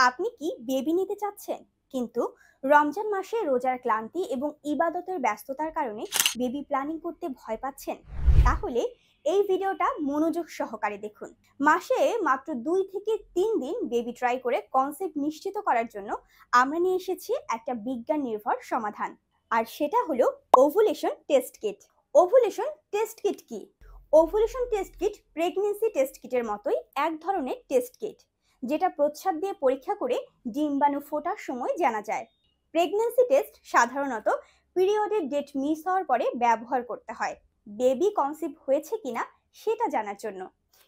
আপনি কি বেবি নিতে চাচ্ছেন, কিন্তু রমজান মাসে রোজার ক্লান্তি এবং ইবাদতের ব্যস্ততার কারণে বেবি প্ল্যানিং করতে ভয় পাচ্ছেন? তাহলে এই ভিডিওটা মনোযোগ সহকারে দেখুন। মাসে মাত্র 2 থেকে 3 দিন বেবি ট্রাই করে কনসেপ্ট নিশ্চিত করার জন্য আমরা নিয়ে এসেছি একটা বিজ্ঞান নির্ভর সমাধান, আর সেটা হলো ovulation test kit. Ovulation test kit কি? Ovulation test kit pregnancy test কিটের মতোই এক ধরনের টেস্ট কিট, যেটা প্রস্রাব দিয়ে পরীক্ষা করে ডিম্বাণু ফোটার সময় জানা যায়। প্রেগন্যান্সি টেস্ট সাধারণত পিরিয়ডের ডেট মিস হওয়ার পরে ব্যবহার করতে হয় বেবি কনসিভ হয়েছে কিনা সেটা জানার জন্য,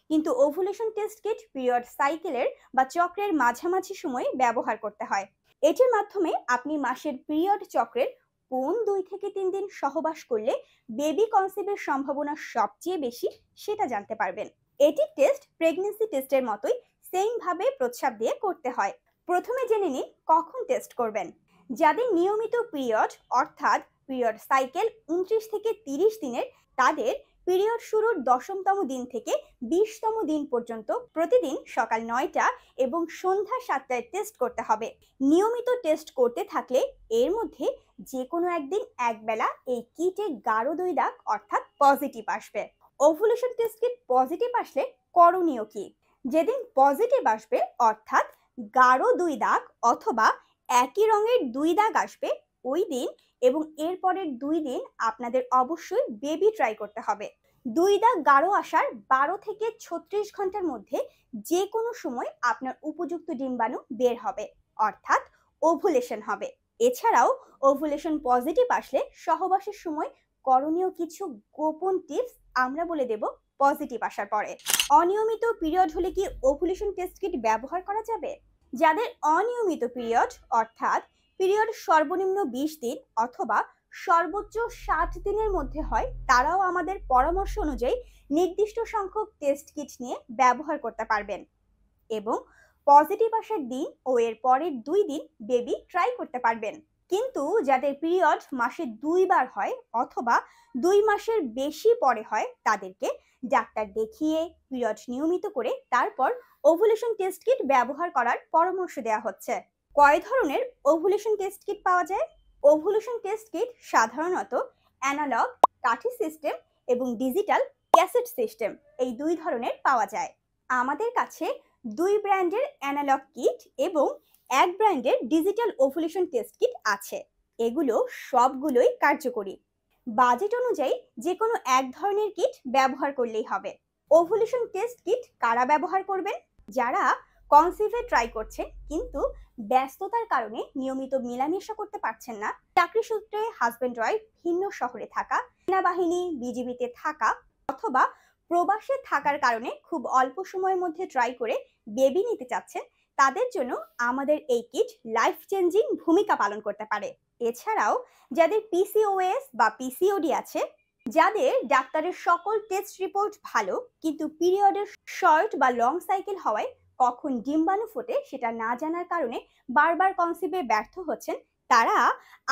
কিন্তু ওভুলেশন টেস্ট কিট পিরিয়ড সাইকেলের বা চক্রের মাঝামাঝি সময়ে ব্যবহার করতে হয়। এটির মাধ্যমে আপনি মাসের পিরিয়ড চক্রের কোন 2 থেকে 3 দিন সহবাস করলে বেবি কনসিভের সম্ভাবনা সবচেয়ে বেশি সেটা জানতে পারবেন। এটি টেস্ট প্রেগন্যান্সি টেস্টের মতোই সেম ভাবে প্রস্রাব দিয়ে করতে হয়। প্রথমে জেনে নিন কখন টেস্ট করবেন। যাদের নিয়মিত পিরিয়ড অর্থাৎ পিরিয়ড সাইকেল 29 থেকে 30 দিনের, তাদের পিরিয়ড শুরুর 10তম দিন থেকে 20তম দিন পর্যন্ত প্রতিদিন সকাল 9টা এবং সন্ধ্যা 7টায় টেস্ট করতে হবে। নিয়মিত টেস্ট করতে থাকলে এর মধ্যে যে কোনো একদিন একবেলা এই কিটে গাঢ় 2 দাগ অর্থাৎ পজিটিভ আসবে। ওভুলেশন টেস্ট কিট পজিটিভ আসলে করণীয় কি? যেদিন পজিটিভ আসবে অর্থাৎ গাঢ় 2 দাগ অথবা একই রঙের 2 দাগ আসবে ওই দিন এবং এর পরের 2 দিন আপনাদের অবশ্যই বেবি ট্রাই করতে হবে। 2 দাগ গাঢ় আসার 12 থেকে 36 ঘন্টার মধ্যে যে কোনো সময় আপনার উপযুক্ত ডিম্বাণু বের হবে অর্থাৎ ওভুলেশন হবে। এছাড়াও ওভুলেশন পজিটিভ আসলে সহবাসের সময় করণীয় কিছু গোপন টিপস আমরা বলে দেব পজিটিভ আসার পরে। অনিয়মিত পিরিয়ড হলে কি ওভুলেশন টেস্ট কিট ব্যবহার করা যাবে? যাদের অনিয়মিত পিরিয়ড অর্থাৎ পিরিয়ড সর্বনিম্ন 20 দিন অথবা সর্বোচ্চ 60 দিনের মধ্যে হয়, তারাও আমাদের পরামর্শ অনুযায়ী নির্দিষ্ট সংখ্যক টেস্ট কিট নিয়ে ব্যবহার করতে পারবেন এবং পজিটিভ আসার দিন ও এর পরের 2 দিন বেবি ট্রাই করতে পারবেন। কিন্তু যাদের পিরিয়ড মাসে 2 বার হয় অথবা 2 মাসের বেশি পরে হয়, তাদেরকে ডাক্তার দেখিয়ে পিরিয়ড নিয়মিত করে তারপর ওভুলেশন টেস্ট কিট ব্যবহার করার পরামর্শ দেওয়া হচ্ছে। কয় ধরনের ওভুলেশন টেস্ট কিট পাওয়া যায়? ওভুলেশন টেস্ট কিট সাধারণত অ্যানালগ কাঠি সিস্টেম এবং ডিজিটাল ক্যাসেট সিস্টেম এই 2 ধরনের পাওয়া যায়। আমাদের কাছে 2 ব্র্যান্ডের অ্যানালগ কিট এবং 1 ব্র্যান্ডের ডিজিটাল ওভুলেশন টেস্ট কিট আছে। এগুলো সবগুলোই কার্যকরী। বাজেট অনুযায়ী যে কোনো এক ধরনের কিট ব্যবহার করলেই হবে। ওভুলেশন টেস্ট কিট কারা ব্যবহার করবেন? যারা কনসিভে ট্রাই করছেন কিন্তু ব্যস্ততার কারণে নিয়মিত মেলামেশা করতে পারছেন না, চাকরি সূত্রে হাজবেন্ড ওয়াইফ ভিন্ন শহরে থাকা, সেনাবাহিনী বিজিবিতে থাকা অথবা প্রবাসে থাকার কারণে খুব অল্প সময়ের মধ্যে ট্রাই করে বেবি নিতে চাচ্ছেন, তাদের জন্য আমাদের এই কিট লাইফ চেঞ্জিং ভূমিকা পালন করতে পারে। এছাড়াও যাদের পিসিওএস বা পিসিওডি আছে, যাদের ডাক্তারের সকল টেস্ট রিপোর্ট ভালো কিন্তু পিরিয়ডের শর্ট বা লং সাইকেল হওয়ায় কখন ডিম্বাণু ফোটে সেটা না জানার কারণে বারবার কনসিভে ব্যর্থ হচ্ছেন, তারা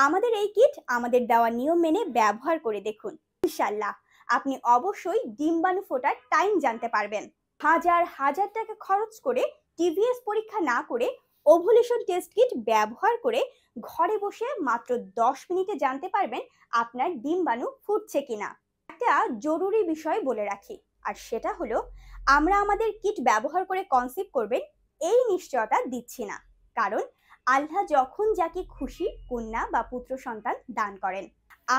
আমাদের এই কিট আমাদের দেওয়া নিয়ম মেনে ব্যবহার করে দেখুন। ইনশাআল্লাহ আপনি অবশ্যই ডিম্বাণু ফোটার টাইম জানতে পারবেন। হাজার হাজার টাকা খরচ করে টিভিএস পরীক্ষা না করে ওভুলেশন টেস্ট কিট ব্যবহার করে ঘরে বসে মাত্র 10 মিনিটে জানতে পারবেন আপনার ডিম্বাণু ফুটছে কিনা। একটা জরুরি বিষয় বলে রাখি, আর সেটা হলো আমরা আমাদের কিট ব্যবহার করে কনসিভ করবেন এই নিশ্চয়তা দিচ্ছি না, কারণ আল্লাহ যখন যাকে খুশি কন্যা বা পুত্র সন্তান দান করেন।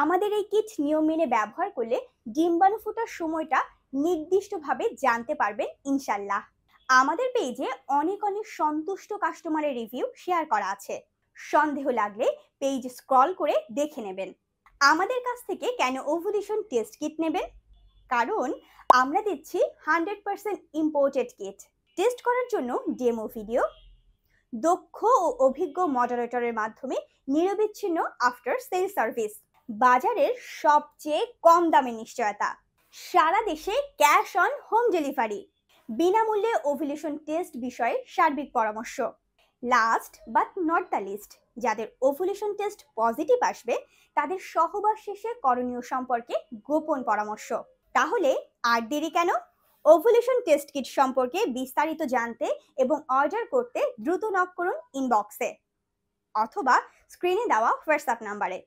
আমাদের এই কিট নিয়ম মেনে ব্যবহার করলে ডিম্বাণু ফোটার সময়টা নির্দিষ্টভাবে জানতে পারবেন ইনশাল্লাহ। আমাদের পেজে অনেক অনেক সন্তুষ্ট কাস্টমারের রিভিউ শেয়ার করা আছে, সন্দেহ লাগলে পেজ স্ক্রল করে দেখে নেবেন। আমাদের কাছ থেকে কেন ওভুলেশন টেস্ট কিট নেবেন? কারণ আমরা দিচ্ছি 100% ইম্পোর্টেড কিট। টেস্ট করার জন্য ডেমো ভিডিও, দক্ষ ও অভিজ্ঞ মডারেটরের মাধ্যমে নিরবিচ্ছিন্ন আফটার সেল সার্ভিস, বাজারের সবচেয়ে কম দামে নিশ্চয়তা, সারা দেশে ক্যাশ অন হোম ডেলিভারি, বিনামূল্যে ওভুলেশন টেস্ট বিষয়ে সার্বিক পরামর্শ। Last but not the least, যাদের ওভুলেশন টেস্ট পজিটিভ আসবে তাদের সহবাস শেষে করণীয় সম্পর্কে গোপন পরামর্শ। তাহলে আর দেরি কেন? ওভুলেশন টেস্ট কিট সম্পর্কে বিস্তারিত জানতে এবং অর্ডার করতে দ্রুত নক করুন ইনবক্সে অথবা স্ক্রিনে দেওয়া হোয়াটসঅ্যাপ নাম্বারে।